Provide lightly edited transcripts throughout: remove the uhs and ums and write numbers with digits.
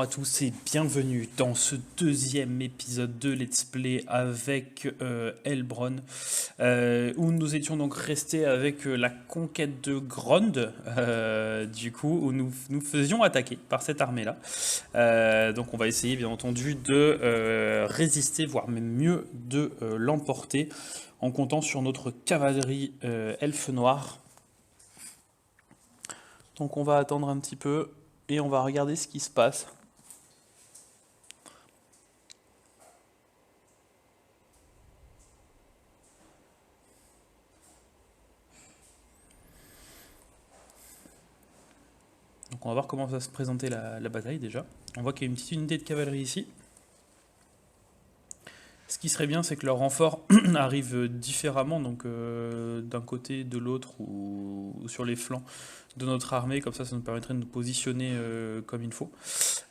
à tous et bienvenue dans ce deuxième épisode de Let's Play avec Elbron, où nous étions donc restés avec la conquête de Grond, du coup, où nous faisions attaquer par cette armée-là. Donc on va essayer bien entendu de résister, voire même mieux de l'emporter, en comptant sur notre cavalerie elfe noire. Donc on va attendre un petit peu et on va regarder ce qui se passe. Donc on va voir comment va se présenter la bataille déjà. On voit qu'il y a une petite unité de cavalerie ici. Ce qui serait bien, c'est que leur renfort arrive différemment, donc d'un côté, de l'autre ou sur les flancs de notre armée. Comme ça nous permettrait de nous positionner comme il faut.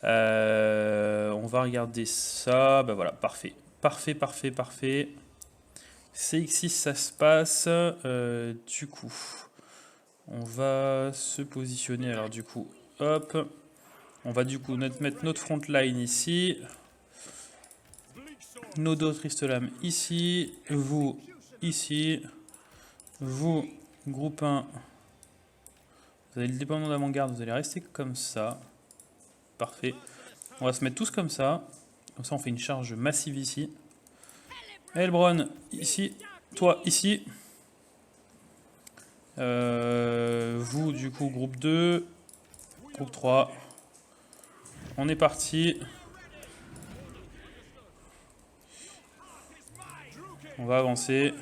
On va regarder ça. Ben voilà, parfait. Parfait. CX6, ça se passe. Du coup, on va se positionner. Alors du coup, hop. On va du coup mettre notre front line ici. Nos deux Tristolam ici. Vous ici. Vous, groupe 1. Vous avez le déploiement d'avant-garde. Vous allez rester comme ça. Parfait. On va se mettre tous comme ça. Comme ça, on fait une charge massive ici. Elbron, ici. Toi, ici. Vous, du coup, groupe 2. Groupe 3. On est parti. On va avancer.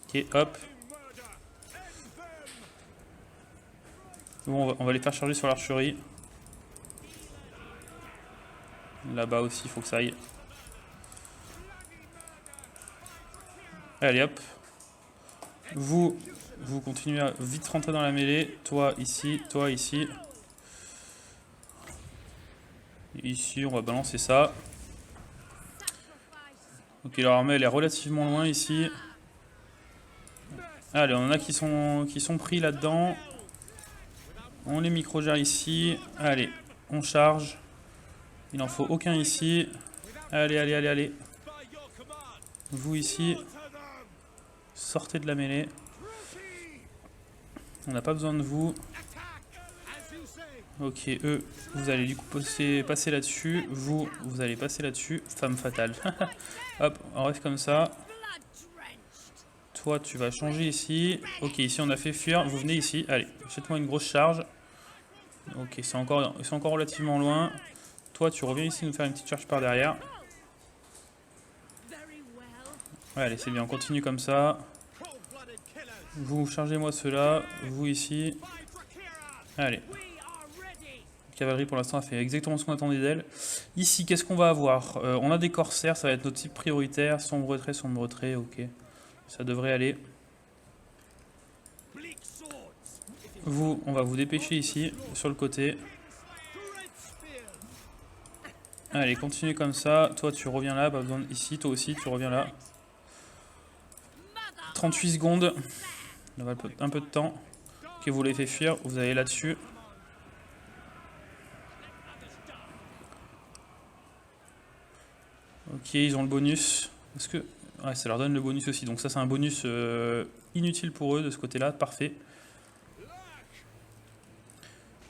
Ok, hop. Bon, on va les faire charger sur l'archerie. Là-bas aussi, il faut que ça aille. Allez, hop. Vous continuez à vite rentrer dans la mêlée. Toi, ici. Toi, ici. Ici, on va balancer ça. Ok, leur armée, elle est relativement loin ici. Allez, on en a qui sont pris là-dedans. On les micro-gère ici. Allez, on charge. Il n'en faut aucun ici. Allez. Vous ici. Sortez de la mêlée. On n'a pas besoin de vous. Ok, eux, vous allez du coup passer là-dessus. Vous allez passer là-dessus. Femme fatale. Hop, on reste comme ça. Toi, tu vas changer ici. Ok, ici on a fait fuir. Vous venez ici. Allez, jette-moi une grosse charge. Ok, c'est encore relativement loin. Toi, tu reviens ici nous faire une petite charge par derrière. Ouais, allez, c'est bien, on continue comme ça. Vous chargez-moi ceux-là. Vous ici. Allez. La cavalerie pour l'instant a fait exactement ce qu'on attendait d'elle. Ici, qu'est-ce qu'on va avoir? On a des corsaires, ça va être notre type prioritaire. Sombre retrait, ok. Ça devrait aller. Vous, on va vous dépêcher ici, sur le côté. Allez, continuez comme ça. Toi, tu reviens là, pas besoin ici. Toi aussi, tu reviens là. 38 secondes. On va un peu de temps. Ok, vous les fait fuir. Vous allez là-dessus. Ok, ils ont le bonus. Est-ce que... Ouais, ça leur donne le bonus aussi. Donc ça, c'est un bonus inutile pour eux de ce côté-là. Parfait.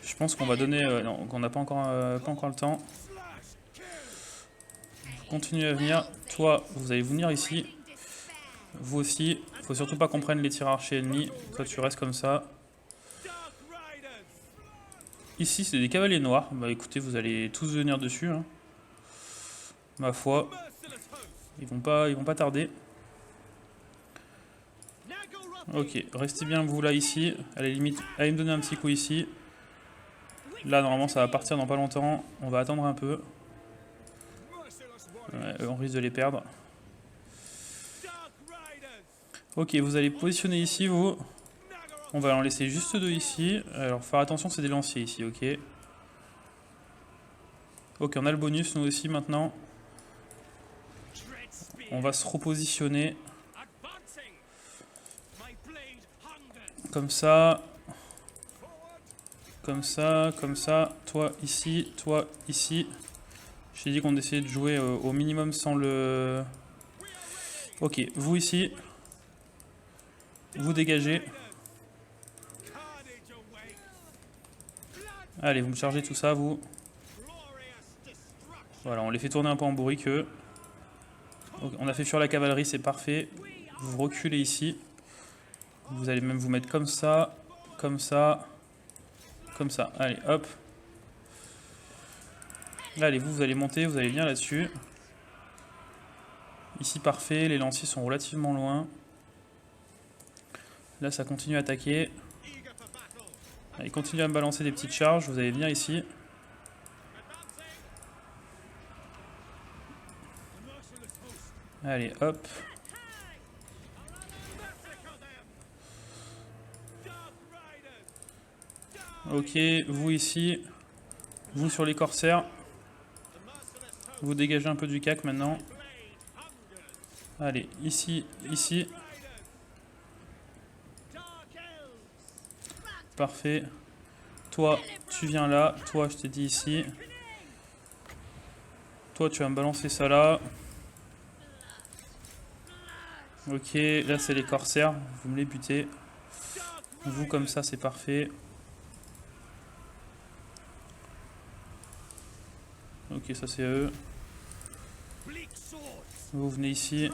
Je pense qu'on va donner... non, qu'on n'a pas encore le temps. Continuez à venir. Toi, vous allez venir ici. Vous aussi. Faut surtout pas qu'on prenne les tirs archers ennemis. Toi, tu restes comme ça. Ici, c'est des cavaliers noirs. Bah écoutez, vous allez tous venir dessus. Hein. Ma foi. Ils vont pas tarder. Ok, restez bien vous là ici. Allez, limite, allez me donner un petit coup ici. Là, normalement, ça va partir dans pas longtemps. On va attendre un peu. Ouais, on risque de les perdre. Ok, vous allez positionner ici, vous. On va en laisser juste deux ici. Alors, faire attention, c'est des lanciers ici, ok. Ok, on a le bonus, nous aussi, maintenant. On va se repositionner. Comme ça. Comme ça. Toi ici, toi ici. J'ai dit qu'on essayait de jouer au minimum sans le... Ok, vous ici. Vous dégagez. Allez, vous me chargez tout ça, vous. Voilà, on les fait tourner un peu en bourrique, eux. Okay, on a fait fuir la cavalerie, c'est parfait. Vous reculez ici. Vous allez même vous mettre comme ça, comme ça, comme ça. Allez, hop. Allez, vous allez monter, vous allez bien là-dessus. Ici, parfait. Les lanciers sont relativement loin. Là, ça continue à attaquer. Allez, continuez à me balancer des petites charges. Vous allez venir ici. Allez, hop. Ok, vous ici. Vous sur les corsaires. Vous dégagez un peu du cac maintenant. Allez, ici, ici. Parfait. Toi, tu viens là. Toi, je t'ai dit ici. Toi, tu vas me balancer ça là. Ok, là c'est les corsaires. Vous me les butez. Vous comme ça, c'est parfait. Ok, ça c'est eux. Vous venez ici.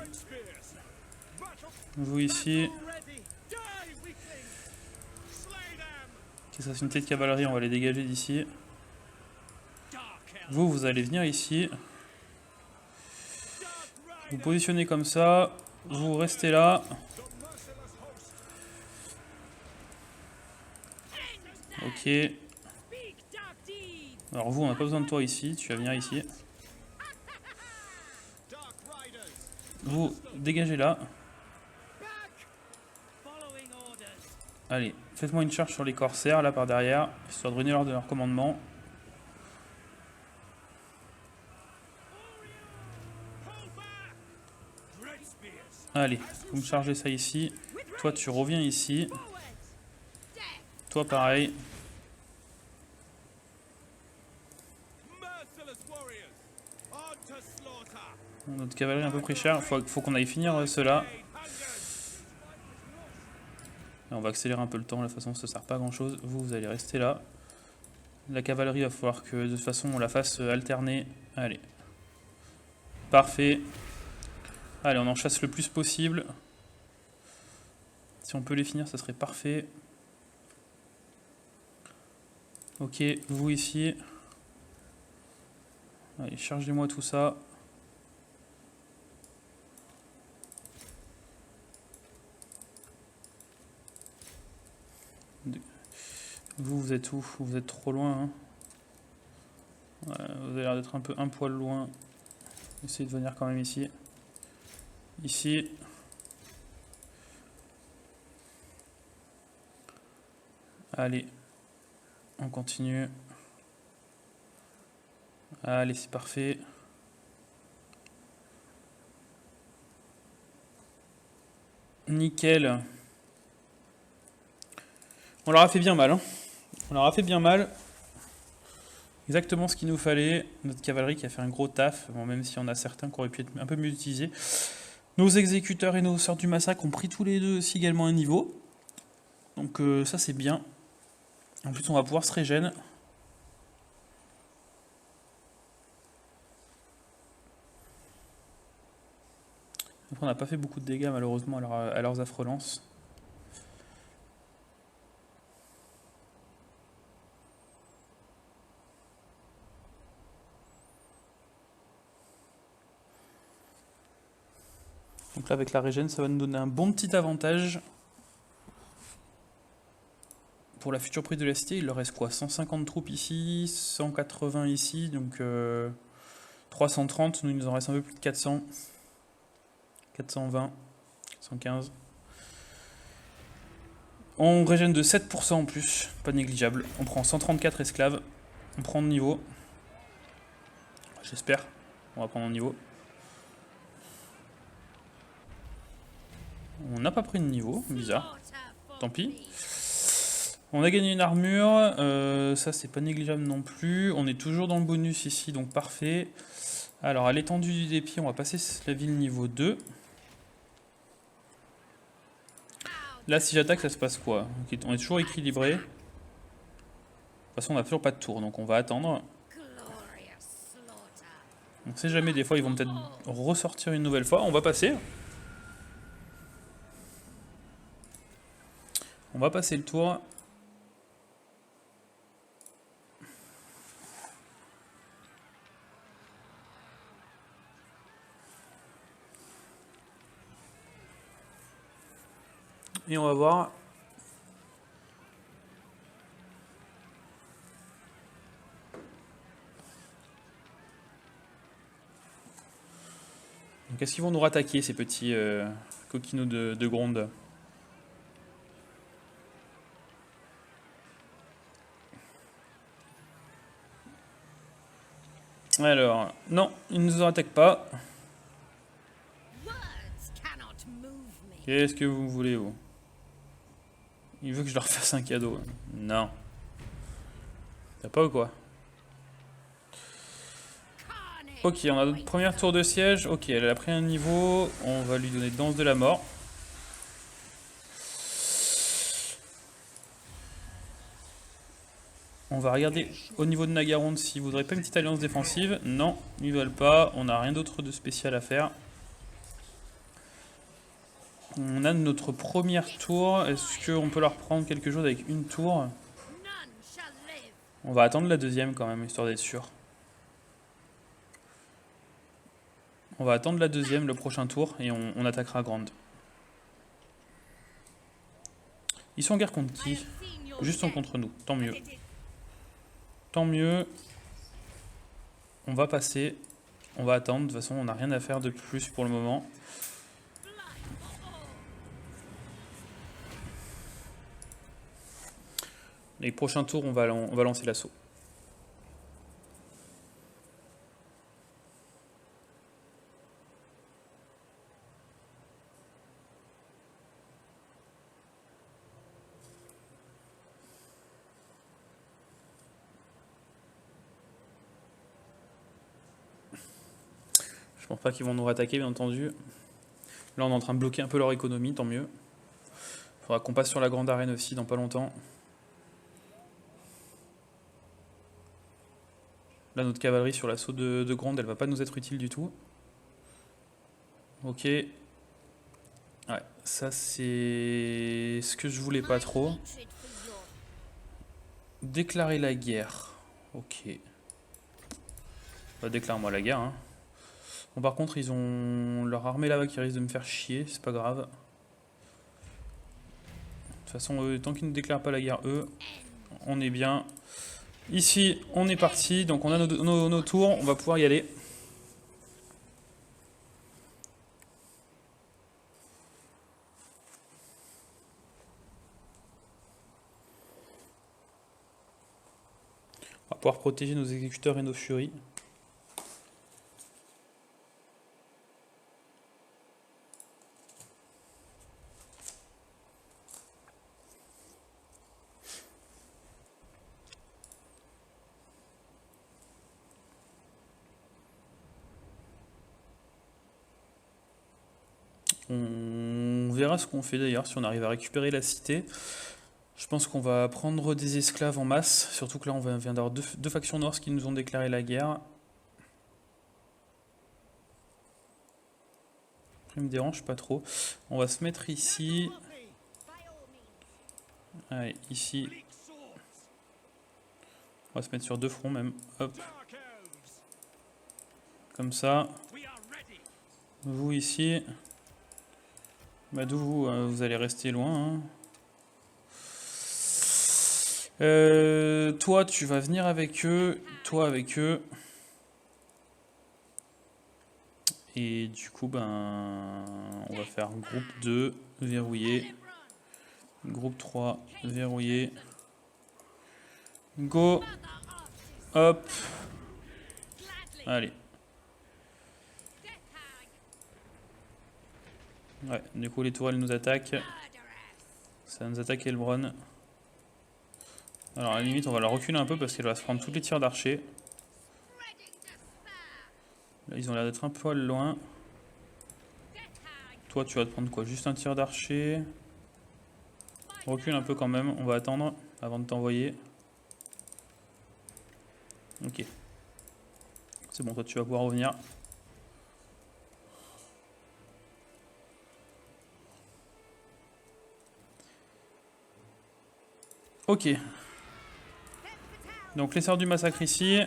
Vous ici. Ok, ça c'est une tête de cavalerie, on va les dégager d'ici. Vous, vous allez venir ici. Vous positionnez comme ça. Vous restez là. Ok. Alors vous, on n'a pas besoin de toi ici. Tu vas venir ici. Vous, dégagez là. Allez, faites-moi une charge sur les corsaires, là par derrière, histoire de ruiner l'ordre de leur commandement. Allez, vous me chargez ça ici. Toi, tu reviens ici. Toi, pareil. Notre cavalerie est un peu pris cher. Faut qu'on aille finir ceux-là. On va accélérer un peu le temps, de toute façon ça sert pas à grand chose. Vous, vous allez rester là. La cavalerie, va falloir que de toute façon on la fasse alterner. Allez. Parfait. Allez, on en chasse le plus possible. Si on peut les finir, ça serait parfait. Ok, vous ici. Allez, chargez-moi tout ça. Vous, vous êtes où? Vous êtes trop loin. Hein. Ouais, vous avez l'air d'être un poil loin. Essayez de venir quand même ici. Ici. Allez. On continue. Allez, c'est parfait. Nickel. On leur a fait bien mal. Hein. On leur a fait bien mal. Exactement ce qu'il nous fallait. Notre cavalerie qui a fait un gros taf. Bon, même si on a certains qui auraient pu être un peu mieux utilisés. Nos exécuteurs et nos sœurs du massacre ont pris tous les deux aussi également un niveau. Donc ça c'est bien. En plus on va pouvoir se régénérer. Après on n'a pas fait beaucoup de dégâts malheureusement à leurs affrelances. Donc là avec la régène ça va nous donner un bon petit avantage. Pour la future prise de la cité, il leur reste quoi? 150 troupes ici, 180 ici, donc 330, nous il nous en reste un peu plus de 400. 420, 115. On régène de 7% en plus, pas négligeable. On prend 134 esclaves, on prend de niveau. J'espère, on va prendre de niveau. On n'a pas pris de niveau, bizarre. Tant pis. On a gagné une armure, ça c'est pas négligeable non plus. On est toujours dans le bonus ici, donc parfait. Alors à l'étendue du dépit, on va passer la ville niveau 2. Là si j'attaque, ça se passe quoi? Ok, on est toujours équilibré. De toute façon on n'a toujours pas de tour, donc on va attendre. On sait jamais, des fois ils vont peut-être ressortir une nouvelle fois. On va passer. On va passer le tour. Et on va voir. Donc est-ce qu'ils vont nous rattaquer ces petits coquinots de gronde? Alors, non, ils ne nous attaquent pas. Qu'est-ce que vous voulez, vous? Il veut que je leur fasse un cadeau. Non. T'as pas ou quoi? Ok, on a notre première tour de siège. Ok, elle a pris un niveau. On va lui donner danse de la mort. On va regarder au niveau de Nagaronde s'ils voudraient pas une petite alliance défensive. Non, ils veulent pas. On n'a rien d'autre de spécial à faire. On a notre première tour. Est-ce qu'on peut leur prendre quelque chose avec une tour? On va attendre la deuxième quand même, histoire d'être sûr. On va attendre la deuxième, le prochain tour, et on attaquera Grande. Ils sont en guerre contre qui? Juste contre nous, tant mieux. Tant mieux. On va passer. On va attendre, de toute façon on n'a rien à faire de plus pour le moment. Les prochains tours, on va lancer l'assaut. Je pense pas qu'ils vont nous rattaquer, bien entendu. Là, on est en train de bloquer un peu leur économie, tant mieux. Faudra qu'on passe sur la grande arène aussi dans pas longtemps. Là, notre cavalerie sur l'assaut de Gronde, elle va pas nous être utile du tout. Ok. Ouais, ça c'est ce que je voulais pas trop. Déclarer la guerre. Ok. Bah, déclare-moi la guerre. Hein. Bon, par contre, ils ont leur armée là-bas qui risque de me faire chier, c'est pas grave. De toute façon, tant qu'ils ne déclarent pas la guerre, eux, on est bien. Ici, on est parti, donc on a nos tours, on va pouvoir y aller. On va pouvoir protéger nos exécuteurs et nos furies. On verra ce qu'on fait d'ailleurs, si on arrive à récupérer la cité. Je pense qu'on va prendre des esclaves en masse, surtout que là on vient d'avoir deux factions norse qui nous ont déclaré la guerre. Ça me dérange pas trop. On va se mettre ici. Allez, ici. On va se mettre sur deux fronts même. Hop. Comme ça. Vous ici. Bah d'où vous allez rester loin. Hein. Toi, tu vas venir avec eux. Toi avec eux. Et du coup, ben, on va faire groupe 2, verrouillé. Groupe 3, verrouillé. Go. Hop. Allez. Ouais, du coup les tourelles nous attaquent. Ça nous attaque Elbron. Alors à la limite on va la reculer un peu parce qu'elle va se prendre tous les tirs d'archer. Là ils ont l'air d'être un peu loin. Toi tu vas te prendre quoi? Juste un tir d'archer. Recule un peu quand même, on va attendre avant de t'envoyer. Ok. C'est bon, toi tu vas pouvoir revenir. Ok. Donc les sœurs du massacre ici.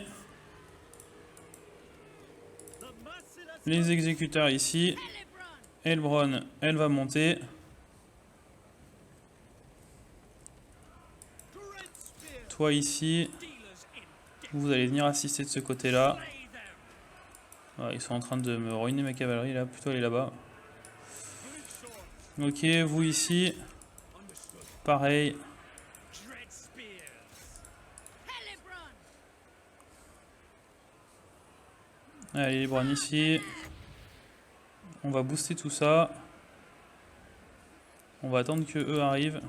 Les exécuteurs ici. Elbron, elle va monter. Toi ici. Vous allez venir assister de ce côté-là. Ils sont en train de me ruiner ma cavalerie là. Plutôt aller là-bas. Ok, vous ici. Pareil. Allez, les Elbron ici. On va booster tout ça. On va attendre que eux arrivent.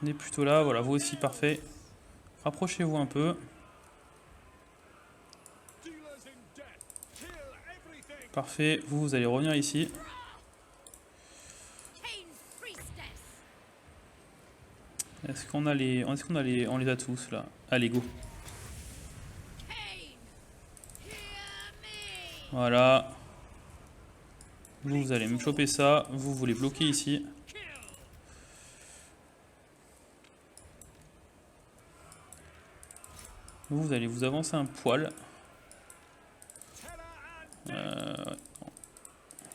Venez plutôt là, voilà, vous aussi, parfait. Rapprochez-vous un peu. Parfait, vous allez revenir ici. Est-ce qu'on a les... On les a tous là. Allez, go. Voilà. Vous allez me choper ça. Vous les bloquer ici. Vous allez vous avancer un poil. Bon,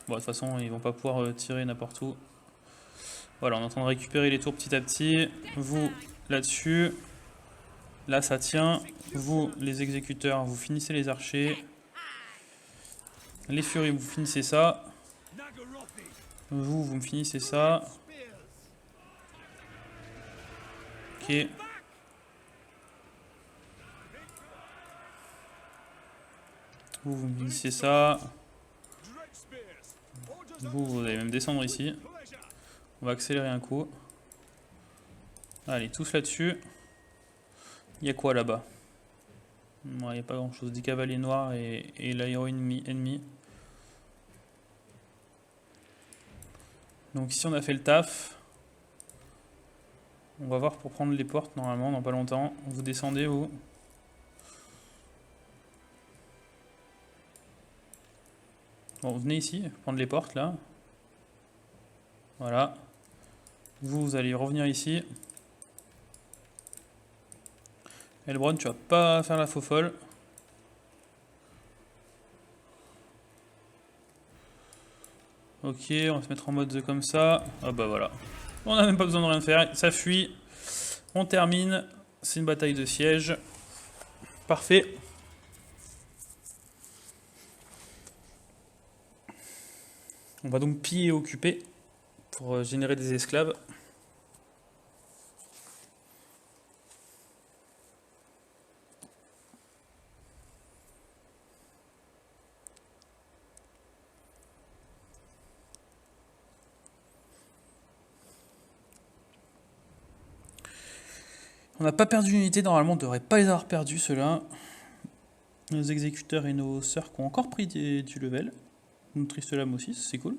de toute façon, ils vont pas pouvoir tirer n'importe où. Voilà, on est en train de récupérer les tours petit à petit. Vous, là-dessus. Là, ça tient. Vous, les exécuteurs, vous finissez les archers. Les furies, vous finissez ça. Vous me finissez ça. Ok. Vous me finissez ça. Vous allez même descendre ici. On va accélérer un coup. Allez, tous là-dessus. Il y a quoi là-bas? Il n'y a pas grand-chose. Des cavaliers noirs et l'aéro ennemi. Donc ici on a fait le taf. On va voir pour prendre les portes normalement dans pas longtemps. Vous descendez vous. Bon, venez ici, prendre les portes là. Voilà. Vous allez revenir ici. Elbron, tu vas pas faire la faux folle. Ok, on va se mettre en mode comme ça. Ah bah voilà. On n'a même pas besoin de rien faire. Ça fuit. On termine. C'est une bataille de siège. Parfait. On va donc piller et occuper pour générer des esclaves. On n'a pas perdu d'unité, normalement on ne devrait pas les avoir perdus ceux-là. Nos exécuteurs et nos sœurs qui ont encore pris du level. Notre triste lame aussi, c'est cool.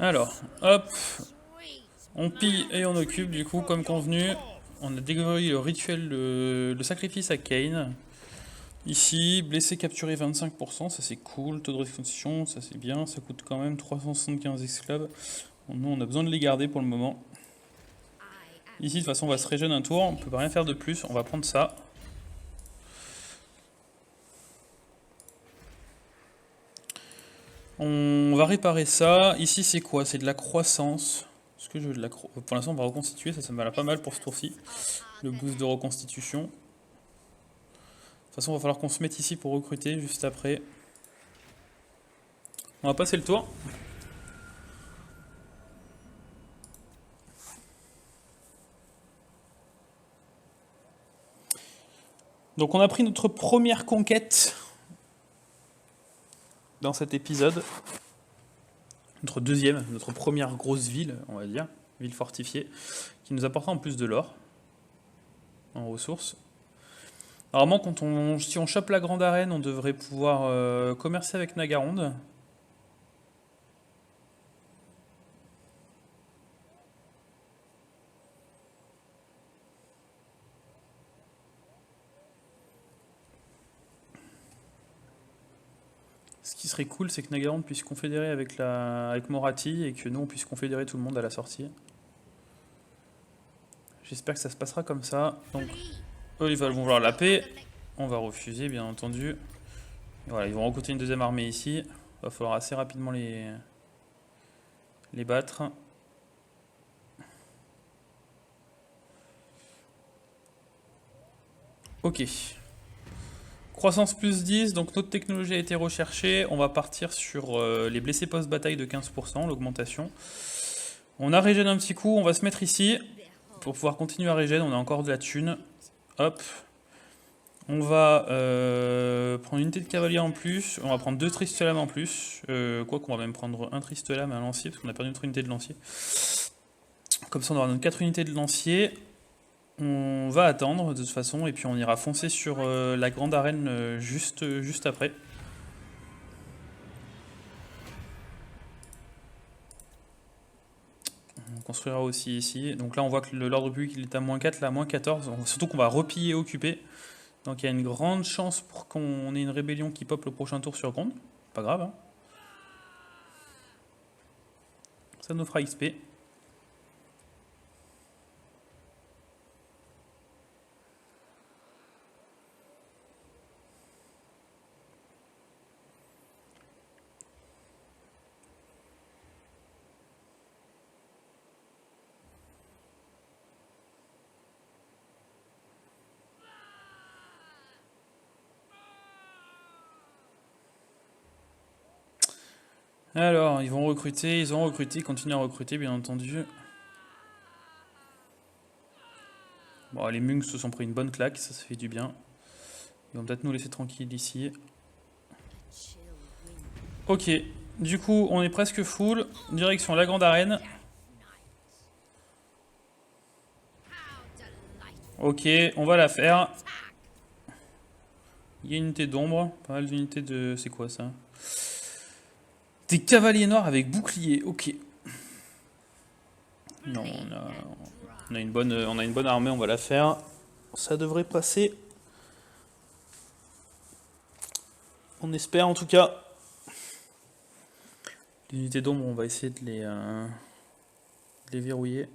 Alors, hop, on pille et on occupe du coup comme convenu. On a découvert le rituel, le sacrifice à Kane. Ici, blessé, capturé 25%, ça c'est cool. Taux de reconstitution, ça c'est bien. Ça coûte quand même 375 esclaves. Bon, nous on a besoin de les garder pour le moment. Ici de toute façon on va se régénérer un tour, on peut rien faire de plus, on va prendre ça. On va réparer ça. Ici c'est quoi? C'est de la croissance. Est-ce que je veux de la Pour l'instant on va reconstituer, ça me va pas mal pour ce tour-ci. Le boost de reconstitution. De toute façon il va falloir qu'on se mette ici pour recruter juste après. On va passer le tour. Donc on a pris notre première conquête dans cet épisode. Notre première grosse ville, on va dire, ville fortifiée, qui nous apportera en plus de l'or en ressources. Normalement, si on chope la grande arène, on devrait pouvoir commercer avec Nagaronde. Ce qui serait cool, c'est que Nagaronde puisse confédérer avec Morathi et que nous, on puisse confédérer tout le monde à la sortie. J'espère que ça se passera comme ça. Donc, eux, ils vont vouloir la paix. On va refuser, bien entendu. Et voilà, ils vont recruter une deuxième armée ici. Il va falloir assez rapidement les battre. Ok. Croissance plus 10, donc notre technologie a été recherchée. On va partir sur les blessés post-bataille de 15%, l'augmentation. On a régène un petit coup, on va se mettre ici pour pouvoir continuer à régène. On a encore de la thune. Hop. On va prendre une unité de cavalier en plus. On va prendre 2 tristes lames en plus. Quoi qu'on va même prendre un triste lame et un lancier parce qu'on a perdu notre unité de lancier. Comme ça, on aura nos 4 unités de lancier. On va attendre de toute façon et puis on ira foncer sur la grande arène juste après. On construira aussi ici. Donc là on voit que l'ordre public il est à moins 4, là à moins 14. Surtout qu'on va repiller et occuper. Donc il y a une grande chance pour qu'on ait une rébellion qui pop le prochain tour sur Gronde. Pas grave. Hein. Ça nous fera XP. Alors, ils ont recruté, ils continuent à recruter, bien entendu. Bon, les Mungs se sont pris une bonne claque, ça fait du bien. Ils vont peut-être nous laisser tranquilles ici. Ok, du coup, on est presque full. Direction la grande arène. Ok, on va la faire. Il y a une unité d'ombre, pas mal d'unités de... C'est quoi ça? Des cavaliers noirs avec bouclier, ok. Non, on a une bonne armée, on va la faire. Ça devrait passer. On espère en tout cas. Les unités d'ombre, on va essayer de les verrouiller.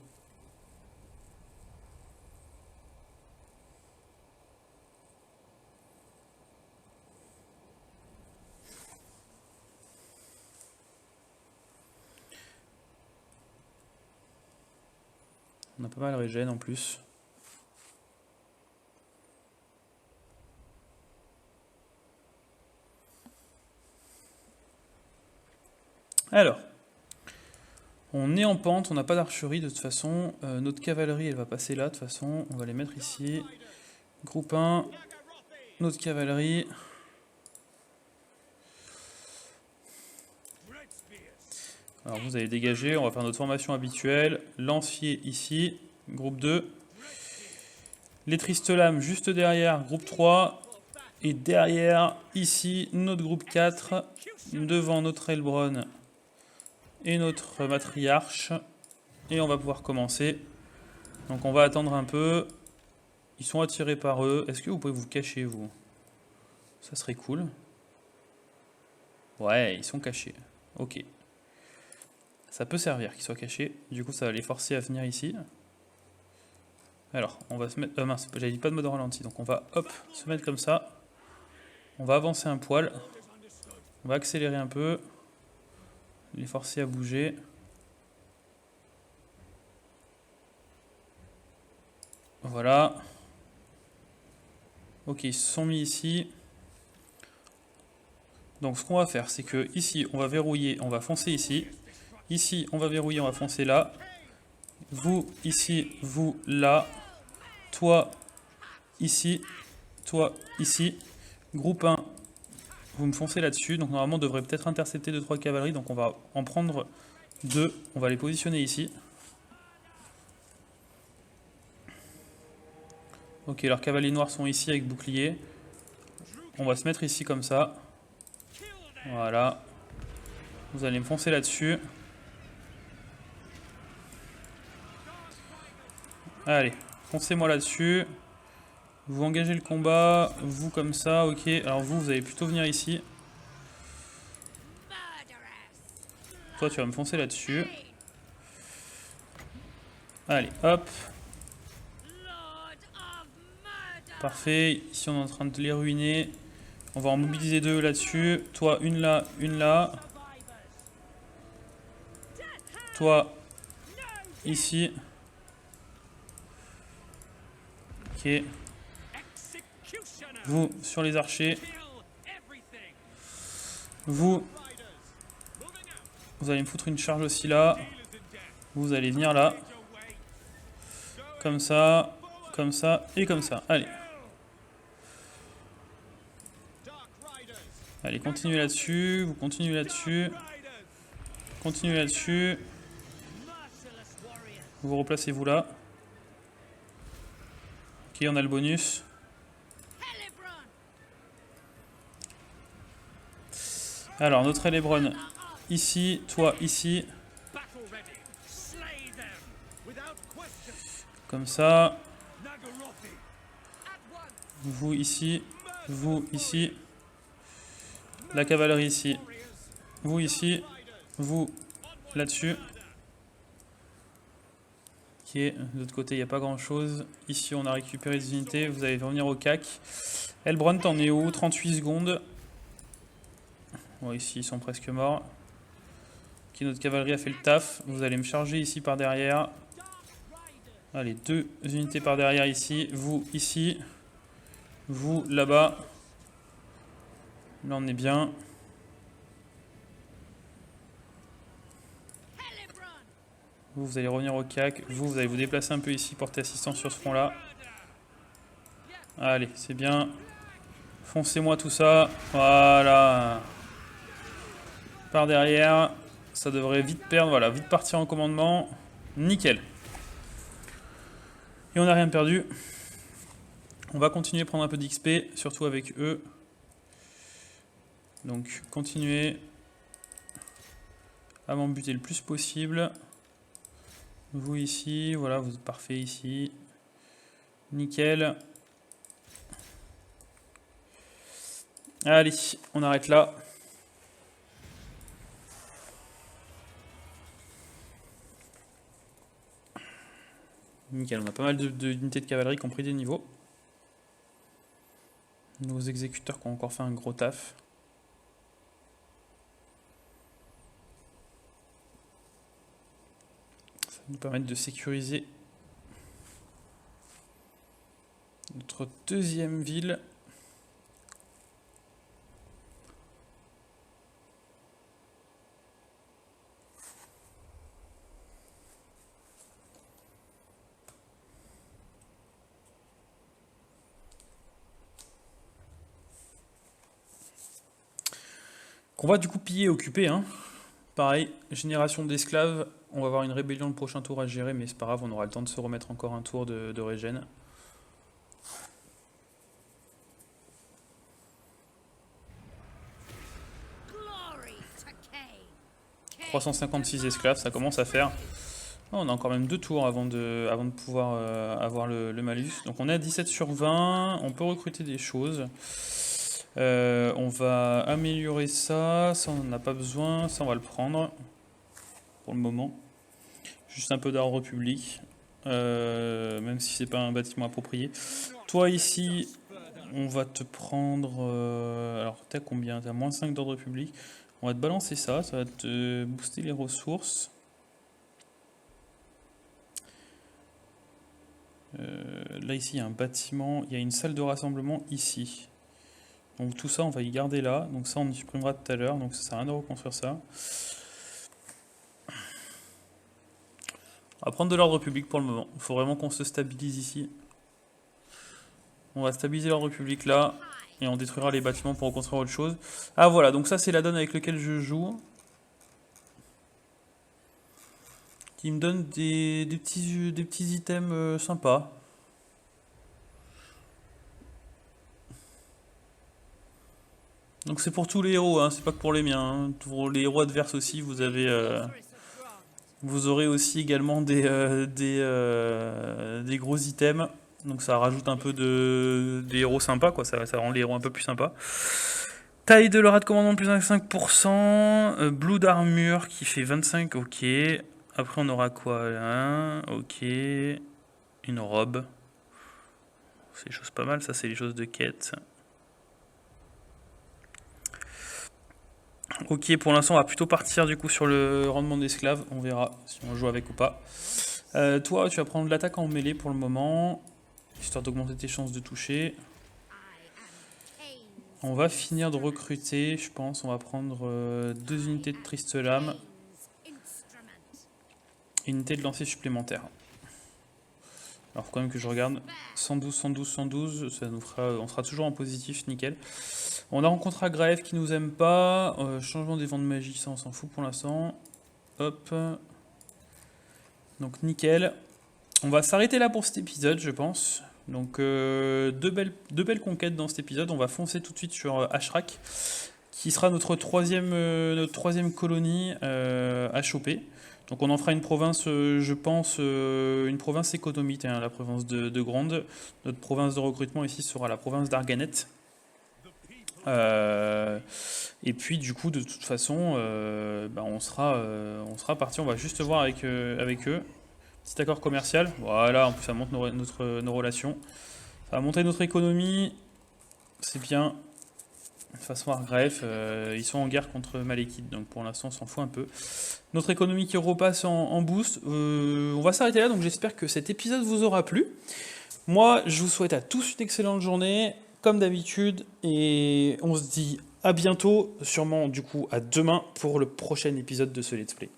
On a pas mal régène en plus. Alors, on est en pente, on n'a pas d'archerie de toute façon. Notre cavalerie, elle va passer là de toute façon. On va les mettre ici. Groupe 1, notre cavalerie. Alors vous allez dégager, on va faire notre formation habituelle. Lancier ici, groupe 2. Les tristes lames juste derrière, groupe 3. Et derrière, ici, notre groupe 4. Devant notre Elbron et notre matriarche. Et on va pouvoir commencer. Donc on va attendre un peu. Ils sont attirés par eux. Est-ce que vous pouvez vous cacher, vous? Ça serait cool. Ouais, ils sont cachés. Ok. Ça peut servir qu'ils soient cachés. Du coup, ça va les forcer à venir ici. Alors, on va se mettre... mince, j'avais dit pas de mode ralenti. Donc on va, hop, se mettre comme ça. On va avancer un poil. On va accélérer un peu. Les forcer à bouger. Voilà. Ok, ils se sont mis ici. Donc ce qu'on va faire, c'est que ici, on va verrouiller, on va foncer ici. Ici, on va verrouiller, on va foncer là. Vous, ici, vous, là. Toi, ici. Toi, ici. Groupe 1, vous me foncez là-dessus. Donc normalement, on devrait peut-être intercepter 2-3 cavaleries. Donc on va en prendre 2. On va les positionner ici. Ok, leurs cavaliers noirs sont ici avec bouclier. On va se mettre ici comme ça. Voilà. Vous allez me foncer là-dessus. Allez, foncez-moi là-dessus. Vous engagez le combat. Vous comme ça, ok. Alors vous allez plutôt venir ici. Toi, tu vas me foncer là-dessus. Allez, hop. Parfait. Ici, on est en train de les ruiner. On va en mobiliser 2 là-dessus. Toi, une là, une là. Toi, ici. Ok. Vous, sur les archers. Vous allez me foutre une charge aussi là. Vous allez venir là. Comme ça et comme ça. Allez. Allez, continuez là-dessus. Vous continuez là-dessus. Continuez là-dessus. Vous replacez-vous là. Ok, on a le bonus. Alors, notre Elebron, ici, toi, ici. Comme ça. Vous ici. Vous ici. La cavalerie ici. Vous ici. Vous là-dessus. Ok, de l'autre côté, il n'y a pas grand-chose. Ici, on a récupéré des unités. Vous allez revenir au CAC. Elbron, t'en es où? 38 secondes. Bon, ici, ils sont presque morts. Ok, notre cavalerie a fait le taf. Vous allez me charger ici par derrière. Allez, 2 unités par derrière ici. Vous ici. Vous là-bas. Là, on est bien. Vous allez revenir au CAC. Vous allez vous déplacer un peu ici, porter assistance sur ce front-là. Allez, c'est bien. Foncez-moi tout ça. Voilà. Par derrière. Ça devrait vite perdre. Voilà, vite partir en commandement. Nickel. Et on n'a rien perdu. On va continuer à prendre un peu d'XP, surtout avec eux. Donc, continuez à m'en buter le plus possible. Vous ici, voilà, vous êtes parfait ici. Nickel. Allez, on arrête là. Nickel, on a pas mal d'unités de cavalerie qui ont pris des niveaux. Nos exécuteurs qui ont encore fait un gros taf. Ça va nous permettre de sécuriser notre deuxième ville. Qu'on va du coup piller et occuper. Hein. Pareil, génération d'esclaves. On va avoir une rébellion le prochain tour à gérer, mais c'est pas grave, on aura le temps de se remettre encore un tour de régène. 356 esclaves, ça commence à faire. Oh, on a encore même 2 tours avant de pouvoir avoir le malus. Donc on est à 17 sur 20, on peut recruter des choses. On va améliorer ça, ça on n'en a pas besoin, ça on va le prendre pour le moment. Juste un peu d'ordre public, même si c'est pas un bâtiment approprié. Toi ici, on va te prendre... alors t'as combien? T'as moins 5 d'ordre public. On va te balancer ça, ça va te booster les ressources. Là ici il y a un bâtiment, il y a une salle de rassemblement ici. Donc tout ça, on va y garder là. Donc ça, on y supprimera tout à l'heure. Donc ça sert à rien de reconstruire ça. On va prendre de l'ordre public pour le moment. Il faut vraiment qu'on se stabilise ici. On va stabiliser l'ordre public là. Et on détruira les bâtiments pour reconstruire autre chose. Ah voilà, donc ça c'est la donne avec laquelle je joue. Qui me donne des petits items sympas. Donc c'est pour tous les héros, hein, c'est pas que pour les miens. Hein. Pour les héros adverses aussi, vous aurez aussi également des gros items. Donc ça rajoute un peu des héros sympas, quoi. Ça rend les héros un peu plus sympas. Taille de l'aura de commandement plus 25%. Blue d'armure qui fait 25, ok. Après on aura quoi là? Ok. Une robe. C'est des choses pas mal, ça c'est les choses de quête. Ok, pour l'instant on va plutôt partir du coup sur le rendement d'esclave. On verra si on joue avec ou pas. Toi tu vas prendre l'attaque en mêlée pour le moment. Histoire d'augmenter tes chances de toucher. On va finir de recruter, je pense. On va prendre 2 unités de triste lame. Et une unité de lancer supplémentaire. Alors faut quand même que je regarde. 112, 112, 112. Ça nous fera, on sera toujours en positif, nickel. On a rencontré Agraev qui nous aime pas. Changement des vents de magie, ça on s'en fout pour l'instant. Hop. Donc nickel. On va s'arrêter là pour cet épisode, je pense. Donc deux belles conquêtes dans cet épisode. On va foncer tout de suite sur Ashrak, qui sera notre troisième colonie à choper. Donc on en fera une province, je pense, une province économique, hein, la province de Grande. Notre province de recrutement ici sera la province d'Arganet. Et puis du coup, de toute façon, on sera parti. On va juste voir avec eux. Petit accord commercial. Voilà, en plus ça monte nos relations. Ça va monter notre économie. C'est bien. De toute façon, Argref, ils sont en guerre contre Malekith, donc pour l'instant on s'en fout un peu. Notre économie qui repasse en boost. On va s'arrêter là, donc j'espère que cet épisode vous aura plu. Moi, je vous souhaite à tous une excellente journée, comme d'habitude, et on se dit à bientôt, sûrement du coup à demain pour le prochain épisode de ce Let's Play.